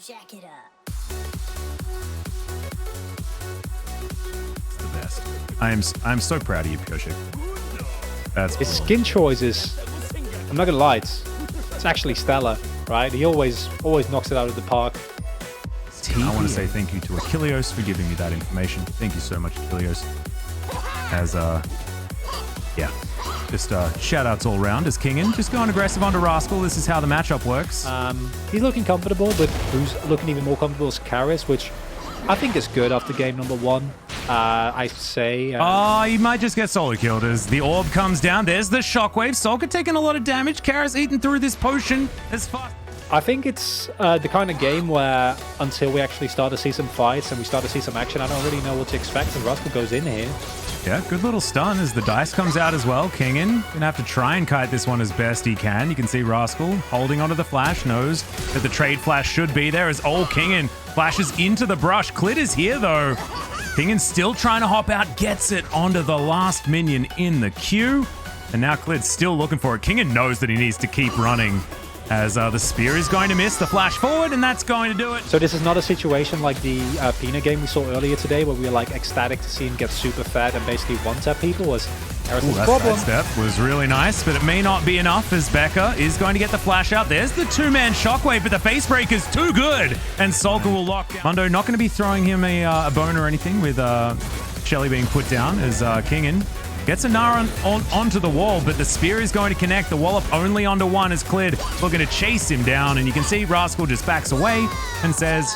Jack it up. It's the best. I'm so proud of you, Pyosik. That's His skin choices, I'm not gonna lie, it's actually stellar, right? He always knocks it out of the park. I want to say thank you to Achilleos for giving me that information. Thank you so much, Achilleos. As yeah, just shout outs all round as Kingin. Just going aggressive onto Rascal. This is how the matchup works. He's looking comfortable, but who's looking even more comfortable is Karis, which I think is good after game number 1. I say. He might just get solo killed as the orb comes down. There's the shockwave. Solka taking a lot of damage. Karis eating through this potion as fast. I think it's the kind of game where until we actually start to see some fights and we start to see some action, I don't really know what to expect. And Rascal goes in here. Yeah, good little stun as the dice comes out as well. Kingin gonna have to try and kite this one as best he can. You can see Rascal holding onto the flash, knows that the trade flash should be there as old Kingin flashes into the brush. Clit is here though. Kingin still trying to hop out, gets it onto the last minion in the queue. And now Clit's still looking for it. Kingin knows that he needs to keep running as the spear is going to miss the flash forward, and that's going to do it. So this is not a situation like the Pina game we saw earlier today where we were like ecstatic to see him get super fat and basically one-tap people. Was Harrison's problem. That step was really nice, but it may not be enough as Becca is going to get the flash out. There's the two-man shockwave, but the face break is too good, and Solka will lock down. Mondo not going to be throwing him a bone or anything with Shelly being put down as Kingin gets a Nara onto the wall, but the spear is going to connect. The wallop only onto one as Clid looking to chase him down, and you can see Rascal just backs away and says,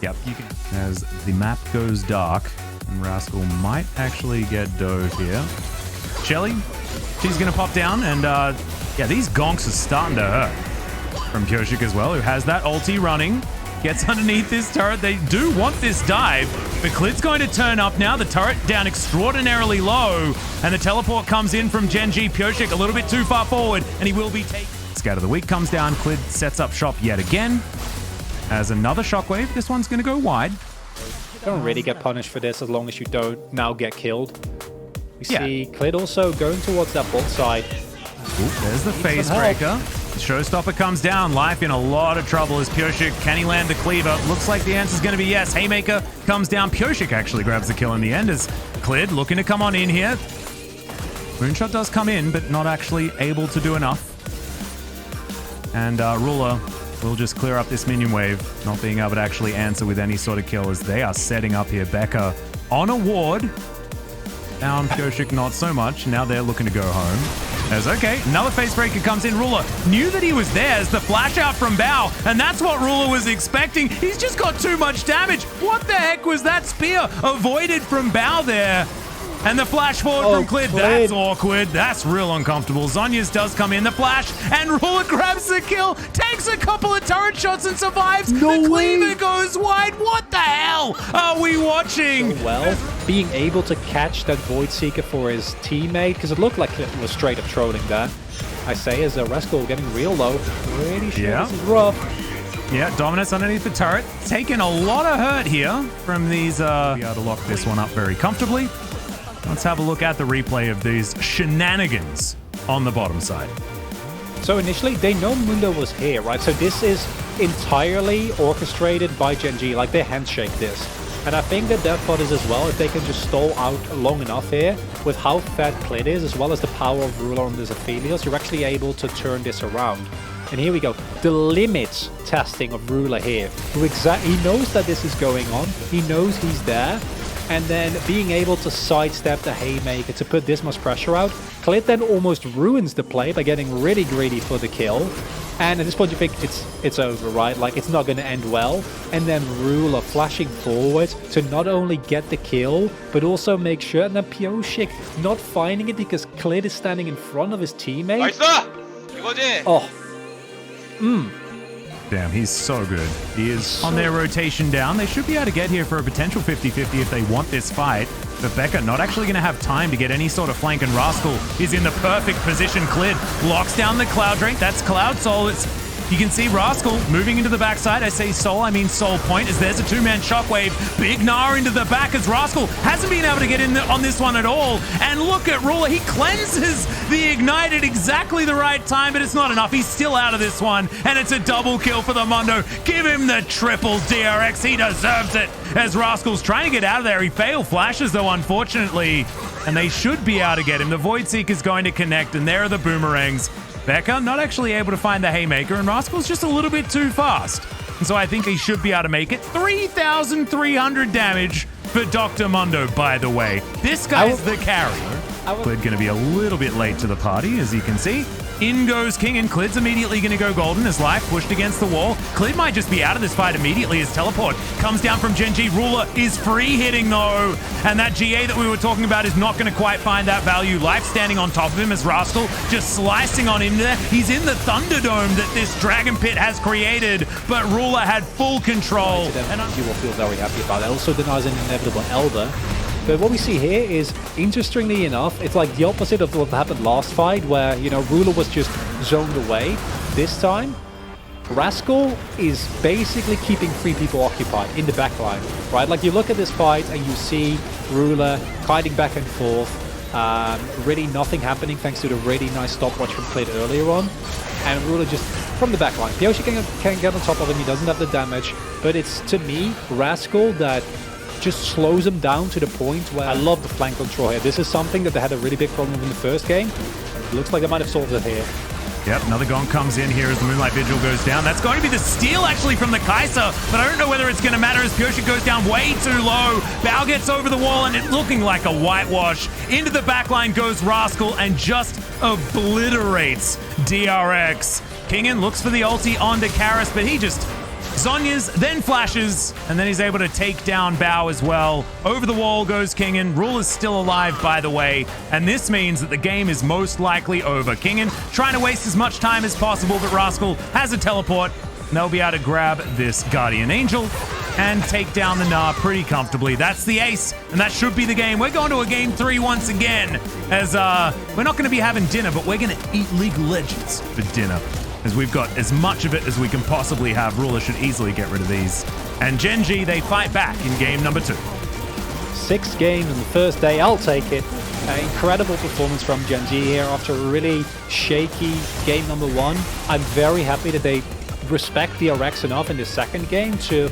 yep, you can. As the map goes dark, and Rascal might actually get dove here. Shelly, she's going to pop down, and yeah, these gonks are starting to hurt. From Pyosik as well, who has that ulti running. Gets underneath this turret. They do want this dive, but Clit's going to turn up now. The turret down extraordinarily low, and the teleport comes in from Genji. Pyosik a little bit too far forward, and he will be taken. Scout of the week comes down. Clit sets up shop yet again. As another shockwave, this one's going to go wide. You don't really get punished for this as long as you don't now get killed. We see Clit also going towards that bot side. Ooh, there's the face breaker. Showstopper comes down. Life in a lot of trouble as Pyosik. Can he land the cleaver? Looks like the answer is going to be yes. Haymaker comes down. Pyosik actually grabs the kill in the end as Clid looking to come on in here. Moonshot does come in, but not actually able to do enough. And Ruler will just clear up this minion wave, not being able to actually answer with any sort of kill as they are setting up here. Becca on a ward. Now Pyosik not so much. Now they're looking to go home. As okay, another face breaker comes in. Ruler knew that he was there as the flash out from Bao, and that's what Ruler was expecting. He's just got too much damage. What the heck was that spear avoided from Bao there? And the flash forward from Clid, that's awkward. That's real uncomfortable. Zonya's does come in, the flash, and Ruler grabs the kill, takes a couple of turret shots and survives. The cleaver goes wide. What the hell are we watching? So well, being able to catch that Void Seeker for his teammate, because it looked like it was straight up trolling that. I say as Rascal getting real low. Pretty sure this is rough. Yeah, Dominus underneath the turret. Taking a lot of hurt here from these. Be able to lock this one up very comfortably. Let's have a look at the replay of these shenanigans on the bottom side. So initially, they know Mundo was here, right? So this is entirely orchestrated by Genji, like they handshake this. And I think that their thought is as well, if they can just stall out long enough here, with how fat Clit is, as well as the power of Ruler on this Aphelios, you're actually able to turn this around. And here we go, the limit testing of Ruler here. He knows that this is going on, he knows he's there, and then being able to sidestep the Haymaker to put this much pressure out. Clit then almost ruins the play by getting really greedy for the kill. And at this point you think it's over, right? Like it's not going to end well. And then Ruler flashing forward to not only get the kill, but also make sure. And then Pyosik not finding it because Clit is standing in front of his teammate. Oh. Damn, he's so good. He is on their rotation down. They should be able to get here for a potential 50-50 if they want this fight. But Becca not actually going to have time to get any sort of flank, and Rascal is in the perfect position. Clid locks down the Cloud Drake. That's Cloud Soul. You can see Rascal moving into the backside. I say Soul, I mean Soul Point, as there's a two-man shockwave. Big Gnar into the back as Rascal hasn't been able to get in on this one at all. And look at Ruler. He cleanses the ignite at exactly the right time, but it's not enough. He's still out of this one, and it's a double kill for the Mundo. Give him the triple DRX. He deserves it. As Rascal's trying to get out of there. He failed flashes, though, unfortunately, and they should be able to get him. The Void Seek is going to connect, and there are the boomerangs. Becca not actually able to find the Haymaker, and Rascal's just a little bit too fast. And so I think he should be able to make it. 3,300 damage for Dr. Mundo, by the way. This guy's the carrier. Clid going to be a little bit late to the party, as you can see. In goes King, and Clid's immediately going to go golden as Life pushed against the wall. Clid might just be out of this fight immediately as teleport comes down from Gen G. Ruler is free hitting, though. And that GA that we were talking about is not going to quite find that value. Life standing on top of him as Rascal just slicing on him there. He's in the Thunderdome that this Dragon Pit has created, but Ruler had full control. And you will feel very happy about that. Also denies an inevitable Elder. But what we see here is, interestingly enough, it's like the opposite of what happened last fight, where, you know, Ruler was just zoned away. This time, Rascal is basically keeping 3 people occupied in the backline, right? Like, you look at this fight and you see Ruler kiting back and forth, really nothing happening thanks to the really nice stopwatch from Clid earlier on, and Ruler just from the backline. Pyosik can get on top of him, he doesn't have the damage, but it's, to me, Rascal that just slows him down to the point where I love the flank control here. This is something that they had a really big problem with in the first game. It looks like they might have solved it here. Yep, another gong comes in here as the Moonlight Vigil goes down. That's going to be the steal, actually, from the Kai'Sa, but I don't know whether it's going to matter as Pyosik goes down way too low. Bao gets over the wall, and it's looking like a whitewash. Into the backline goes Rascal and just obliterates DRX. Kingen looks for the ulti onto Karis, but he just Zhonya's, then flashes, and then he's able to take down Bao as well. Over the wall goes Kingen. Ruler's still alive, by the way, and this means that the game is most likely over. Kingen trying to waste as much time as possible, but Rascal has a teleport, and they'll be able to grab this Guardian Angel and take down the Gnar pretty comfortably. That's the ace, and that should be the game. We're going to a game 3 once again, as we're not going to be having dinner, but we're going to eat League of Legends for dinner, as we've got as much of it as we can possibly have. Ruler should easily get rid of these. And Gen G, they fight back in game number 2. 6 games on the first day, I'll take it. Incredible performance from Gen G here after a really shaky game number 1. I'm very happy that they respect DRX enough in the second game to